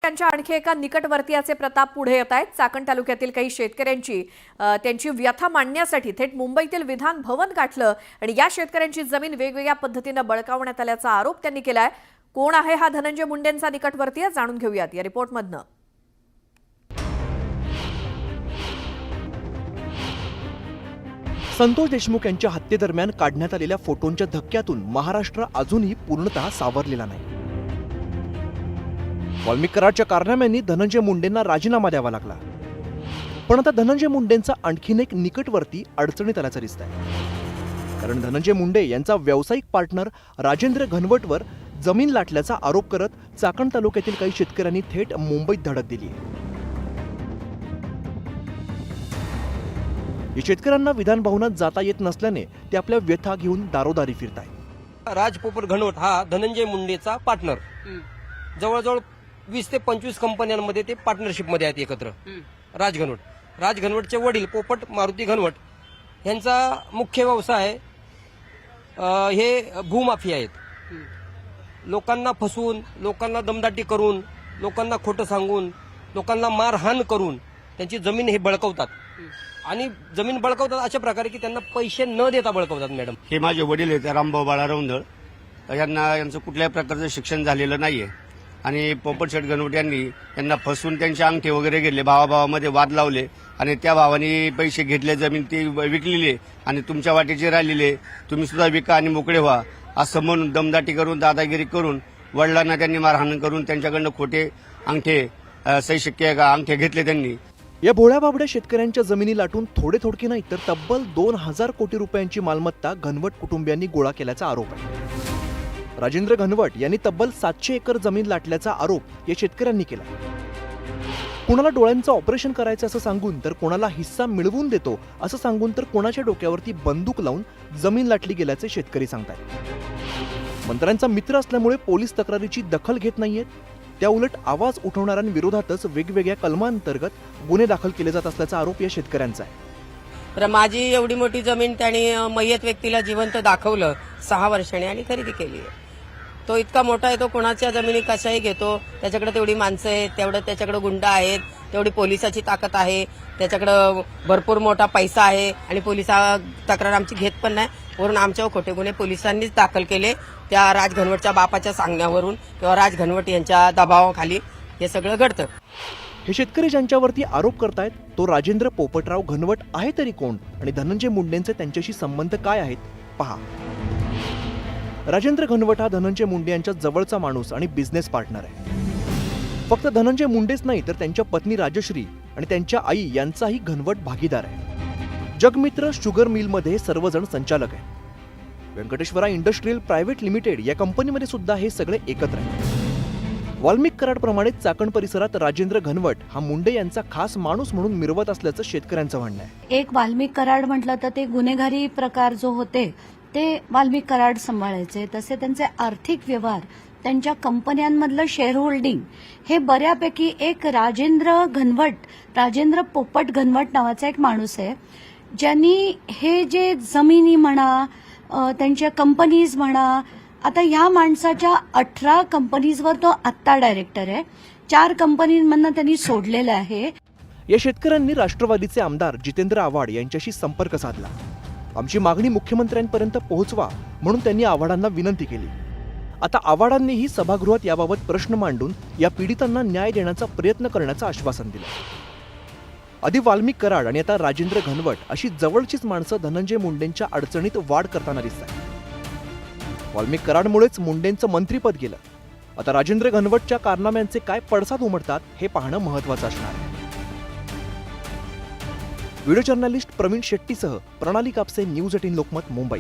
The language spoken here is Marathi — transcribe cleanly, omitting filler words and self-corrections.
मुंडेंच्या आणखी एका निकटवर्तीयाचे प्रताप पुढे येत आहेत। चाकण तालुक्यातील काही शेतकऱ्यांची त्यांची व्यथा मांडण्यासाठी थेट मुंबईतील विधान भवन गाठलं आणि या शेतकऱ्यांची जमीन वेगवेगळ्या पद्धतीने बळकावण्यात आल्याचा आरोप त्यांनी केलाय। कोण आहे हा धनंजय मुंडेंचा निकटवर्तीय जाणून घेऊयात या रिपोर्टमधनं। संतोष देशमुख यांच्या हत्येदरम्यान काढण्यात आलेल्या फोटोंच्या धक्क्यातून महाराष्ट्र अजूनही पूर्णतः सावरलेला नाही। वाल्मिक कराडच्या कारनाम्यांनी धनंजय मुंडेंना राजीनामा द्यावा लागला, पण आता धनंजय मुंडेंचा आणखीन एक निकटवर्ती अडचणीत आल्याचं दिसतंय। कारण धनंजय मुंडे यांचा व्यावसायिक पार्टनर राजेंद्र घनवटवर जमीन लाटल्याचा आरोप करत चाकण तालुक्यातील काही शेतकऱ्यांनी थेट मुंबईत धडक दिली आहे। या शेतकऱ्यांना विधान भवनात जाता येत नसल्याने ते आपल्या व्यथा घेऊन दारोदारी फिरतायत। राज पोपट घनवट हा धनंजय मुंडेचा पार्टनर, जवळजवळ 20 ते 25 कंपन्यांमध्ये ते पार्टनरशिपमध्ये आहेत एकत्र। राज घनवटचे वडील पोपट मारुती घनवट यांचा मुख्य व्यवसाय हे भूमाफिया आहेत। लोकांना फसवून, लोकांना दमदाटी करून, लोकांना खोटं सांगून, लोकांना मारहाण करून त्यांची जमीन हे बळकवतात आणि जमीन बळकवतात अशा प्रकारे की त्यांना पैसे न देता बळकवतात। मॅडम, हे माझे वडील आहेत रामभाऊ बाळाराव धळ, यांचं कुठल्याही प्रकारचं शिक्षण झालेलं नाहीये आणि पोपट शेठ घनवट यांना फसवून त्यांचे अंगठे वगैरे घेतले, भावाभावामध्ये वाद लावले आणि त्या भावाने पैसे घेतले, जमीन ती विकलेली आणि तुमच्या वाटेची राहिलेली, तुम्ही सुद्धा विका आणि मोकळे व्हा असं म्हणून दमदाटी करून, दादागिरी करून, वडिलांना त्यांनी मारहाण करून त्यांच्याकडनं खोटे अंगठे, सही शिक्के अंगठे घेतले त्यांनी। या भोळ्या बाबड्या शेतकऱ्यांच्या जमिनी लाटून थोडे नाही तर तब्बल 2000 कोटी रुपयांची मालमत्ता घनवट कुटुंबियांनी गोळा केल्याचा आरोप आहे। राजेंद्र घनवट यांनी तब्बल 700 एकर जमीन लाटल्याचा आरोप या शेतकऱ्यांनी केला। कोणाला डोळ्यांचं ऑपरेशन करायचं असं सांगून तर कोणाला हिस्सा मिळवून देतो असं सांगून तर कोणाच्या डोक्यावरती बंदूक लावून जमीन लाटली गेल्याचे शेतकरी सांगतात। मंत्र्यांचा मित्र असल्यामुळे पोलीस तक्रारीची दखल घेत नाहीयेत, त्या उलट आवाज उठवणाऱ्यांविरोधातच वेगवेगळ्या कलमांतर्गत गुन्हे दाखल केले जात असल्याचा आरोप या शेतकऱ्यांचा आहे। तर माझी एवढी मोठी जमीन त्यांनी मयत व्यक्तीला जिवंत दाखवलं 6 वर्षांनी आणि खरेदी केली। तो इतका मोठा आहे, तो कोणाच्या जमिनी कशाही घेतो, त्याच्याकडे तेवढी माणसं आहेत, तेवढं त्याच्याकडे गुंड आहेत, तेवढी पोलिसाची ताकद आहे, त्याच्याकडे भरपूर मोठा पैसा आहे आणि पोलिसा तक्रार आमची घेत पण नाही। वरून आमच्यावर खोटे गुन्हे पोलिसांनीच दाखल केले, त्या राज घनवटच्या बापाच्या सांगण्यावरून किंवा राज घनवट यांच्या दबावाखाली हे सगळं घडतं। हे शेतकरी ज्यांच्यावरती आरोप करतायत तो राजेंद्र पोपटराव घनवट आहे तरी कोण आणि धनंजय मुंडेंचे त्यांच्याशी संबंध काय आहेत पहा। राजेंद्र घनवट हा धनंजय मुंडे यांच्या जवळचा माणूस आणि बिझनेस पार्टनर आहे। फक्त धनंजय मुंडेच नाही तर त्यांच्या पत्नी राजश्री आणि त्यांच्या आई यांचाही घनवट भागीदार आहे। जगमित्र शुगर मिलमध्ये सर्वजण संचालक आहेत। व्यंकटेश्वरा इंडस्ट्रीयल प्रायव्हेट लिमिटेड या कंपनीमध्ये सुद्धा हे सगळे एकत्र आहेत। वाल्मिक कराडप्रमाणे चाकण परिसरात राजेंद्र घनवट हा मुंडे यांचा खास माणूस म्हणून मिरवत असल्याचं शेतकऱ्यांचं म्हणणं आहे। एक वाल्मिक कराड म्हटलं तर ते गुन्हेगारी प्रकार जो होते ते वाल्मिक कराड सांभाळायचे, तसे त्यांचे आर्थिक व्यवहार, त्यांच्या कंपन्यांमधलं शेअर होल्डिंग हे बऱ्यापैकी एक राजेंद्र पोपट घनवट नावाचा एक माणूस आहे, ज्यांनी हे जे जमिनी म्हणा, त्यांच्या कंपनीज म्हणा, आता ह्या माणसाच्या 18 कंपनीजवर तो आत्ता डायरेक्टर आहे, 4 कंपनींमधनं त्यांनी सोडलेलं आहे। या शेतकऱ्यांनी राष्ट्रवादीचे आमदार जितेंद्र आव्हाड यांच्याशी संपर्क साधला। आमची मागणी मुख्यमंत्र्यांपर्यंत पोहोचवा म्हणून त्यांनी आव्हाडांना विनंती केली। आता आव्हाडांनीही सभागृहात याबाबत प्रश्न मांडून या पीडितांना न्याय देण्याचा प्रयत्न करण्याचं आश्वासन दिलं। आधी वाल्मिक कराड आणि आता राजेंद्र घनवट अशी जवळचीच माणसं धनंजय मुंडेंच्या अडचणीत वाढ करताना दिसतात। वाल्मिक कराडमुळेच मुंडेंचं मंत्रीपद गेलं। आता राजेंद्र घनवटच्या कारनाम्यांचे काय पडसाद उमटतात हे पाहणं महत्त्वाचं असणार आहे। व्हिडिओ जर्नलिस्ट प्रवीण शेट्टीसह प्रणाली कापसे, न्यूज 18 लोकमत, मुंबई।